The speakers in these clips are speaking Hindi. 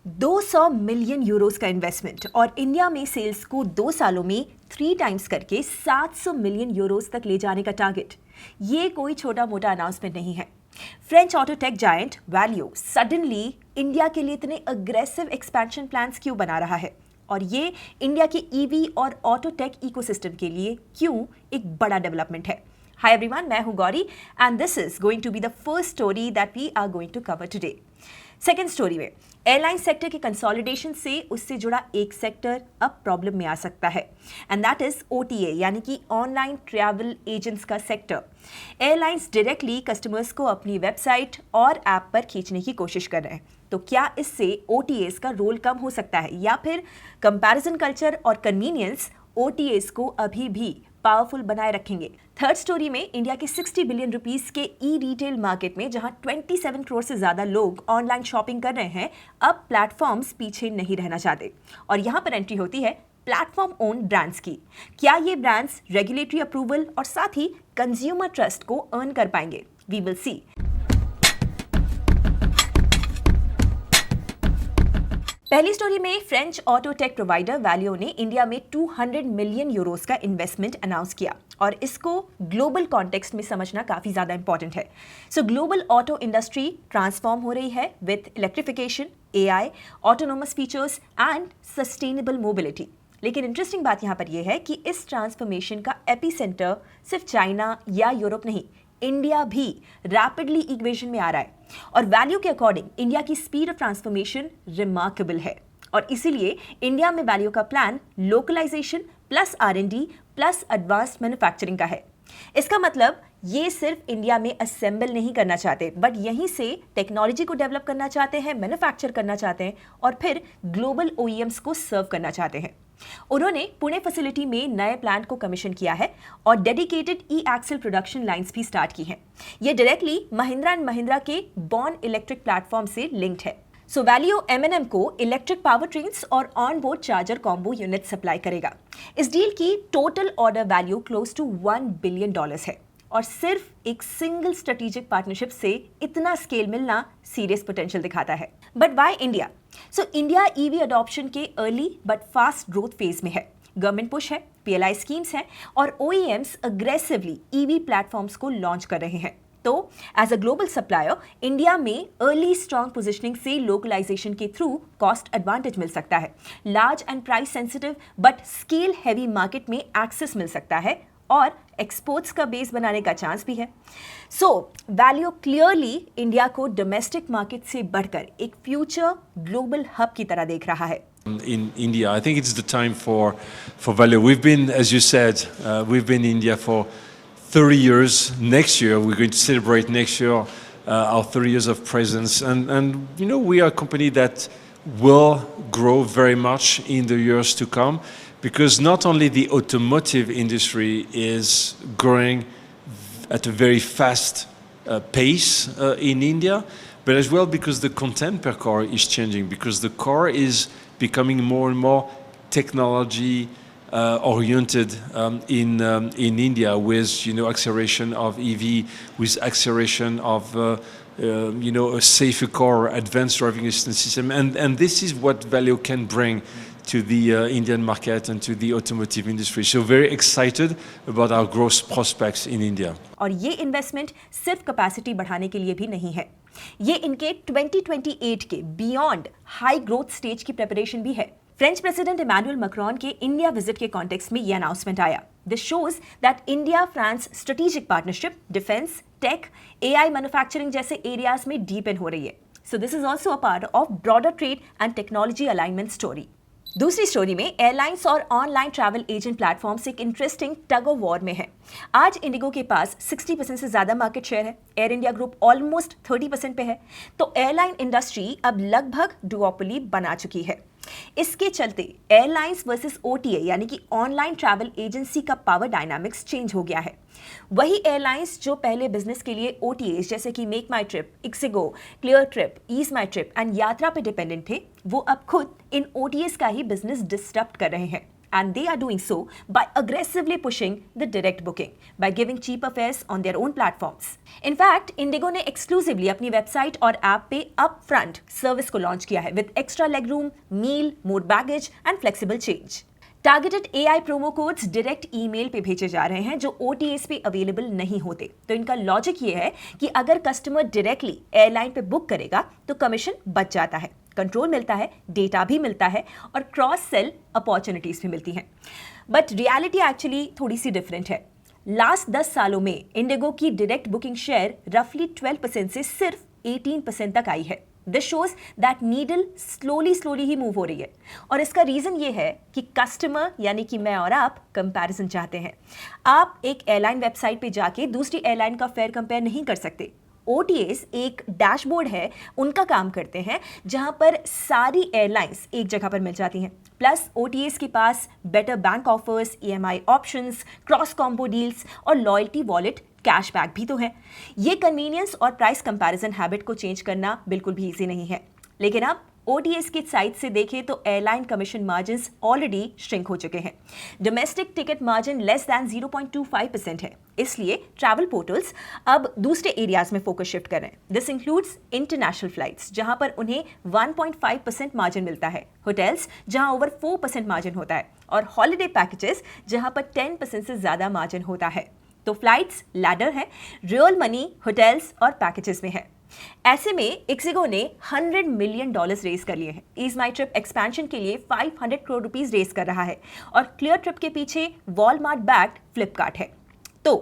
200 मिलियन यूरोस का इन्वेस्टमेंट और इंडिया में सेल्स को 2 सालों में 3 टाइम्स करके 700 मिलियन यूरोस तक ले जाने का टारगेट। ये कोई छोटा मोटा अनाउंसमेंट नहीं है। French auto tech giant value suddenly India के लिए इतने अग्रेसिव एक्सपेंशन प्लान्स क्यों बना रहा है और ये इंडिया के ईवी और ऑटो टेक इकोसिस्टम के लिए क्यों एक बड़ा डेवलपमेंट है। Hi everyone, मैं हूं Gauri and this is going to be the first story that we are going to cover today. Second story में एयरलाइन सेक्टर के कंसोलिडेशन से उससे जुड़ा एक सेक्टर अब प्रॉब्लम में आ सकता है एंड दैट इज OTA यानी कि ऑनलाइन ट्रैवल एजेंट्स का सेक्टर। एयरलाइंस डायरेक्टली कस्टमर्स को अपनी वेबसाइट और ऐप पर खींचने की कोशिश कर रहे हैं। तो क्या इससे OTAs का रोल कम हो सकता है या फिर कंपैरिजन कल्चर और कन्वीनियंस OTAs को अभी भी पावरफुल बनाए रखेंगे। थर्ड स्टोरी में इंडिया के 60 बिलियन रुपीस के ई रिटेल मार्केट में जहां 27 करोड़ से ज्यादा लोग ऑनलाइन शॉपिंग कर रहे हैं, अब प्लेटफॉर्म्स पीछे नहीं रहना चाहते और यहां पर एंट्री होती है प्लेटफॉर्म ओन ब्रांड्स की। क्या ये ब्रांड्स रेगुलेटरी अप्रूवल और साथ ही कंज्यूमर ट्रस्ट को अर्न कर पाएंगे? We will see. पहली स्टोरी में French auto tech provider Valeo ने इंडिया में 200 मिलियन यूरोस का इन्वेस्टमेंट अनाउंस किया और इसको ग्लोबल कॉन्टेक्स्ट में समझना काफी ज्यादा इंपॉर्टेंट है। सो ग्लोबल ऑटो इंडस्ट्री ट्रांसफॉर्म हो रही है with electrification, AI, autonomous features and sustainable mobility. लेकिन इंटरेस्टिंग बात यहाँ पर यह है कि इस ट्रांसफॉर्मेशन का एपिसेंटर सिर्फ चाइना या यूरोप नहीं, इंडिया भी रैपिडली इक्वेशन में आ रहा है और वैल्यू के अकॉर्डिंग इंडिया की स्पीड ऑफ ट्रांसफॉर्मेशन रिमार्केबल है और इसीलिए इंडिया में वैल्यू का plan localisation plus R&D plus advanced manufacturing का है। इसका मतलब ये सिर्फ इंडिया में असेंबल नहीं करना चाहते बट यहीं से टेक्नोलॉजी को डेवलप करना चाहते हैं, मैन्युफैक्चर करना चाहते हैं और फिर ग्लोबल OEMs को सर्व करना चाहते हैं। उन्होंने पुणे फैसिलिटी में नए प्लांट को कमीशन किया है और डेडिकेटेड E-एक्सेल प्रोडक्शन लाइंस भी स्टार्ट की हैं। ये डायरेक्टली महिंद्रा एंड महिंद्रा के बॉर्न इलेक्ट्रिक प्लेटफॉर्म से लिंक्ड है। सो वैल्यू M&M को इलेक्ट्रिक पावर ट्रेन्स और onboard charger combo unit supply करेगा। इस डील की total order value close to $1 billion है और सिर्फ एक सिंगल स्ट्रेटेजिक पार्टनरशिप से इतना स्केल मिलना सीरियस पोटेंशियल दिखाता है। But why India? So India EV adoption के early but fast growth phase में है। गवर्नमेंट पुश है, PLI स्कीम्स हैं और OEMs अग्रेसिवली EV प्लेटफॉर्म्स को लॉन्च कर रहे हैं। तो as a global supplier India में अर्ली स्ट्रॉन्ग पोजिशनिंग से लोकलाइजेशन के थ्रू कॉस्ट एडवांटेज मिल सकता है, large and price sensitive but scale heavy market में एक्सेस मिल सकता है और एक्सपोर्ट्स का बेस बनाने का चांस भी है। सो वैल्यू क्लियरली इंडिया को डोमेस्टिक मार्केट से बढ़कर एक फ्यूचर ग्लोबल हब की तरह देख रहा है। In India, I think it's the time for Valeo. We've been, as you said, we've been in India for 30 years. Next year, we're going to celebrate next year our 30 years of presence, and you know we are a company that will grow very much in the years to come. Because not only the automotive industry is growing at a very fast pace in India, but as well because the content per car is changing, because the car is becoming more and more technology oriented in India, with acceleration of EV, with acceleration of a safer car, advanced driving assistance system, and this is what Valeo can bring to the Indian market and to the automotive industry. So very excited about our growth prospects in India. और ये इन्वेस्टमेंट सिर्फ कैपेसिटी बढ़ाने के लिए भी नहीं है, ये इनके 2028 के बियॉन्ड हाई ग्रोथ स्टेज की प्रिपरेशन भी है। फ्रेंच प्रेसिडेंट इमैनुअल मैक्रोन के इंडिया विजिट के कॉन्टेक्स्ट में ये अनाउंसमेंट आया। This shows that India France strategic partnership defence, tech, AI manufacturing जैसे एरियाज में डीपन हो रही है। So this is also a part of broader trade and technology alignment story. दूसरी स्टोरी में एयरलाइंस और ऑनलाइन ट्रैवल एजेंट प्लेटफॉर्म्स एक इंटरेस्टिंग टग ऑफ वॉर में है। आज इंडिगो के पास 60% से ज्यादा मार्केट शेयर है, एयर इंडिया ग्रुप ऑलमोस्ट 30% पे है। तो एयरलाइन इंडस्ट्री अब लगभग डुओपोली बना चुकी है। इसके चलते एयरलाइंस वर्सेस OTA यानी कि ऑनलाइन ट्रैवल एजेंसी का पावर डायनामिक्स चेंज हो गया है। वही एयरलाइंस जो पहले बिजनेस के लिए OTAs जैसे कि MakeMyTrip, Ixigo, Cleartrip, EaseMyTrip and Yatra पे डिपेंडेंट थे, वो अब खुद इन OTAs का ही बिजनेस डिस्टर्ब कर रहे हैं। And they are doing so by aggressively pushing the direct booking, by giving cheaper fares on their own platforms. In fact, Indigo ने exclusively अपनी वेबसाइट और ऐप पे upfront सर्विस को लॉन्च किया है with extra legroom, meal, more baggage and flexible change. Targeted AI promo codes direct email पे भेजे जा रहे हैं जो OTAs पे अवेलेबल नहीं होते। तो इनका लॉजिक ये है कि अगर कस्टमर डायरेक्टली एयरलाइन पे बुक करेगा तो कमीशन बच जाता है, कंट्रोल मिलता है, डेटा भी मिलता है और क्रॉस सेल अपॉर्चुनिटीज भी मिलती हैं। बट रियलिटी एक्चुअली थोड़ी सी डिफरेंट है। लास्ट 10 सालों में इंडिगो की डायरेक्ट बुकिंग शेयर रफली 12% से सिर्फ 18% तक आई है। This shows that needle slowly he move हो रही है और इसका रीजन ये है कि कस्टमर यानी कि मैं और आप कंपैरिजन चाहते हैं। आप एक एयरलाइन वेबसाइट पे जाके दूसरी एयरलाइन का फेयर कंपेयर नहीं कर सकते। OTAs एक डैशबोर्ड है, उनका काम करते हैं जहां पर सारी एयरलाइंस एक जगह पर मिल जाती हैं। प्लस OTAs के पास better bank offers, EMI options, cross combo deals और लॉयल्टी वॉलेट कैशबैक भी तो है। ये कन्वीनियंस और प्राइस कंपैरिजन हैबिट को चेंज करना बिल्कुल भी इजी नहीं है। लेकिन अब OTAs की साइड से देखें तो airline commission margins already shrink हो चुके हैं। Domestic ticket margin less than 0.25% है। इसलिए ट्रैवल पोर्टल्स अब दूसरे एरियाज में फोकस शिफ्ट कर रहे हैं। दिस इंक्लूड्स इंटरनेशनल फ्लाइट्स जहां पर उन्हें 1.5% मार्जिन मिलता है, होटल्स जहां ओवर 4% मार्जिन होता है और हॉलिडे पैकेजेस जहां पर 10% से ज्यादा मार्जिन होता है। तो फ्लाइट्स लैडर है, रियल मनी होटल्स और पैकेजेस में है। ऐसे में इक्सिगो ने $100 मिलियन रेज कर लिए हैं। ईज माई ट्रिप एक्सपेंशन के लिए 500 करोड़ रुपीस रेज कर रहा है और क्लियर ट्रिप के पीछे वॉलमार्ट बैक्ड फ्लिपकार्ट है। तो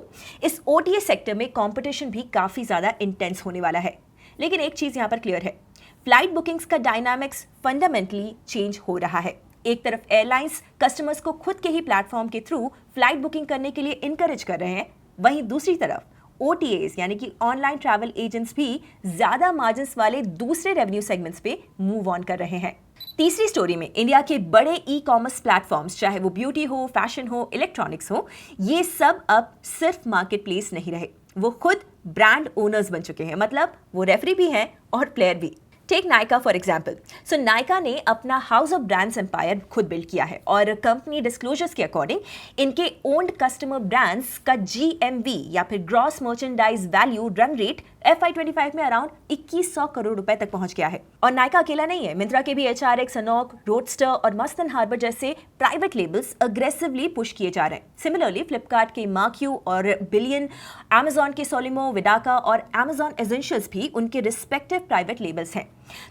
इस OTA सेक्टर में कंपटीशन भी काफी ज्यादा इंटेंस होने वाला है। लेकिन एक चीज यहां पर क्लियर है, फ्लाइट बुकिंग्स का डायनामिक्स फंडामेंटली चेंज हो रहा है। एक तरफ एयरलाइंस कस्टमर्स को खुद के ही प्लेटफॉर्म के थ्रू फ्लाइट बुकिंग करने के लिए इनकरेज कर रहे हैं, वहीं दूसरी तरफ OTAs यानी कि ऑनलाइन ट्रैवल एजेंट्स भी ज्यादा मार्जिन्स वाले दूसरे रेवेन्यू सेगमेंट्स पे मूव ऑन कर रहे हैं। तीसरी स्टोरी में इंडिया के बड़े ई-कॉमर्स प्लेटफॉर्म्स, चाहे वो ब्यूटी हो, फैशन हो, इलेक्ट्रॉनिक्स हो, ये सब अब सिर्फ मार्केट प्लेस नहीं रहे, वो खुद ब्रांड ओनर्स बन चुके हैं। मतलब वो रेफरी भी हैं और प्लेयर भी। Take Nykaa for example. So Nykaa ने अपना हाउस ऑफ ब्रांड्स एम्पायर खुद बिल्ड किया है और कंपनी डिस्क्लोजर्स के अकॉर्डिंग इनके ओन्ड कस्टमर ब्रांड्स का GMV या फिर gross merchandise value run rate FY25 में अराउंड 2100 करोड़ रुपए तक पहुंच गया है। और नायका अकेला नहीं है, मिंत्रा के भी HRX, अनोक, रोडस्टर और मस्तन हार्बर जैसे प्राइवेट लेबल्स अग्रेसिवली पुश किए जा रहे हैं। सिमिलरली फ्लिपकार्ट के मार्क्यू और बिलियन, Amazon के सोलिमो, विडाका और Amazon एसेंशियल्स भी उनके रिस्पेक्टिव प्राइवेट लेबल्स हैं।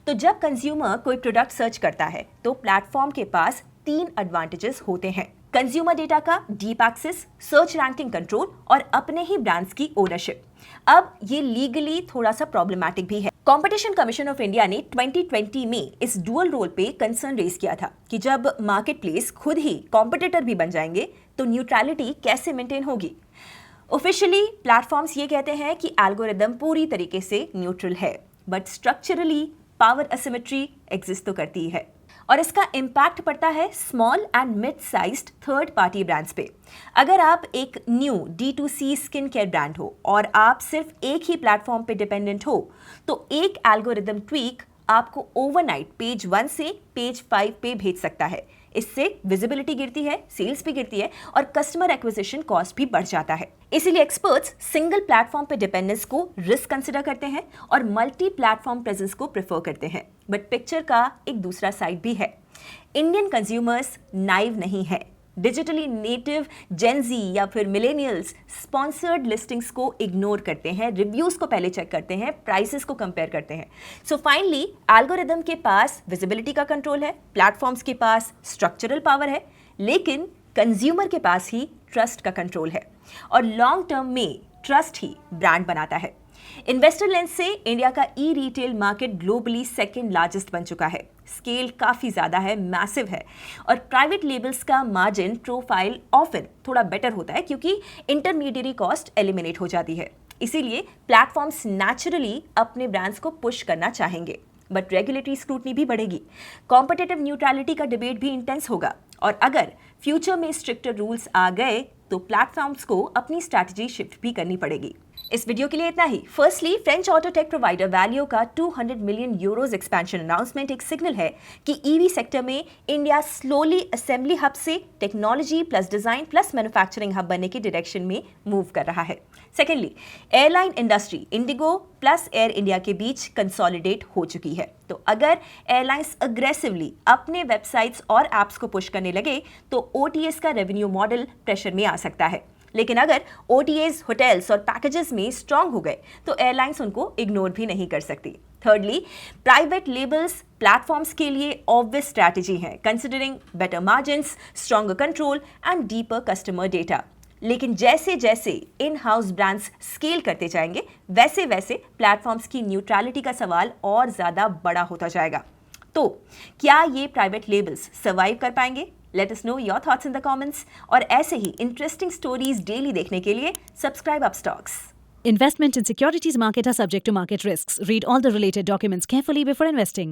तो जब कंज्यूमर कोई प्रोडक्ट सर्च करता है तो प्लेटफॉर्म के पास 3 एडवांटेजेस होते हैं: कंज्यूमर डेटा का deep access, search ranking control और अपने ही ब्रांड्स की ओनरशिप। अब ये लीगली थोड़ा सा प्रॉब्लमैटिक भी है। कंपटीशन कमीशन ऑफ इंडिया ने 2020 में इस डुअल रोल पे कंसर्न रेज किया था कि जब मार्केट प्लेस खुद ही कॉम्पिटिटर भी बन जाएंगे तो न्यूट्रलिटी कैसे मेंटेन होगी। ऑफिशियली प्लेटफॉर्म्स ये कहते हैं कि एल्गोरिदम पूरी तरीके से न्यूट्रल है, but structurally power asymmetry exist तो करती है और इसका इम्पैक्ट पड़ता है small and mid sized third party brands पे। अगर आप एक new D2C skin care brand हो और आप सिर्फ एक ही प्लेटफॉर्म पे डिपेंडेंट हो तो एक एल्गोरिदम ट्वीक आपको ओवरनाइट पेज 1 से पेज 5 पे भेज सकता है। इससे विजिबिलिटी गिरती है, सेल्स भी गिरती है और कस्टमर एक्विजिशन कॉस्ट भी बढ़ जाता है। इसीलिए एक्सपर्ट्स सिंगल प्लेटफॉर्म पे डिपेंडेंस को रिस्क कंसिडर करते हैं और मल्टी प्लेटफॉर्म प्रेजेंस को प्रेफर करते हैं। बट पिक्चर का एक दूसरा साइड भी है। इंडियन कंज्यूमर्स नाइव नहीं है। डिजिटली नेटिव जेन ज़ी या फिर मिलेनियल्स स्पॉन्सर्ड लिस्टिंग्स को इग्नोर करते हैं, रिव्यूज को पहले चेक करते हैं, प्राइसेस को कंपेयर करते हैं। सो फाइनली एल्गोरिदम के पास विजिबिलिटी का कंट्रोल है, प्लेटफॉर्म्स के पास स्ट्रक्चरल पावर है, लेकिन कंज्यूमर के पास ही ट्रस्ट का कंट्रोल है और लॉन्ग टर्म में ट्रस्ट ही ब्रांड बनाता है। इन्वेस्टर लेंस से इंडिया का e retail market globally second largest बन चुका है। स्केल काफ़ी ज़्यादा है, मैसिव है और प्राइवेट लेबल्स का मार्जिन प्रोफाइल ऑफन थोड़ा बेटर होता है क्योंकि इंटरमीडियरी कॉस्ट एलिमिनेट हो जाती है। इसीलिए प्लेटफॉर्म्स नेचुरली अपने ब्रांड्स को पुश करना चाहेंगे, बट रेगुलेटरी स्क्रूटनी भी बढ़ेगी, कॉम्पिटिटिव न्यूट्रलिटी का डिबेट भी इंटेंस होगा और अगर फ्यूचर में स्ट्रिक्टर रूल्स आ गए तो प्लेटफॉर्म्स को अपनी स्ट्रैटेजी शिफ्ट भी करनी पड़ेगी। इस वीडियो के लिए इतना ही। Firstly, French auto tech provider Valeo का 200 मिलियन यूरोज एक्सपेंशन अनाउंसमेंट एक सिग्नल है कि ईवी सेक्टर में इंडिया स्लोली असेंबली हब से technology plus design plus manufacturing hub बनने की डायरेक्शन में मूव कर रहा है। Secondly, airline industry IndiGo plus Air India के बीच कंसोलिडेट हो चुकी है। तो अगर एयरलाइंस अग्रेसिवली अपने वेबसाइट्स और एप्स को पुश करने लगे तो OTAs का रेवेन्यू मॉडल प्रेशर में आ सकता है। लेकिन अगर OTAs होटल्स और पैकेजेस में स्ट्रांग हो गए तो एयरलाइंस उनको इग्नोर भी नहीं कर सकती। थर्डली, प्राइवेट लेबल्स प्लेटफॉर्म्स के लिए ऑब्वियस स्ट्रैटेजी है, considering better margins, stronger control and deeper customer data. लेकिन जैसे जैसे इन हाउस ब्रांड्स स्केल करते जाएंगे वैसे वैसे प्लेटफॉर्म्स की न्यूट्रलिटी का सवाल और ज़्यादा बड़ा होता जाएगा। तो क्या ये प्राइवेट लेबल्स सर्वाइव कर पाएंगे? Let us know your thoughts in the comments. और ऐसे ही इंटरेस्टिंग स्टोरीज डेली देखने के लिए subscribe Upstox. Investment in securities market are subject to market risks. Read all the related documents carefully before investing.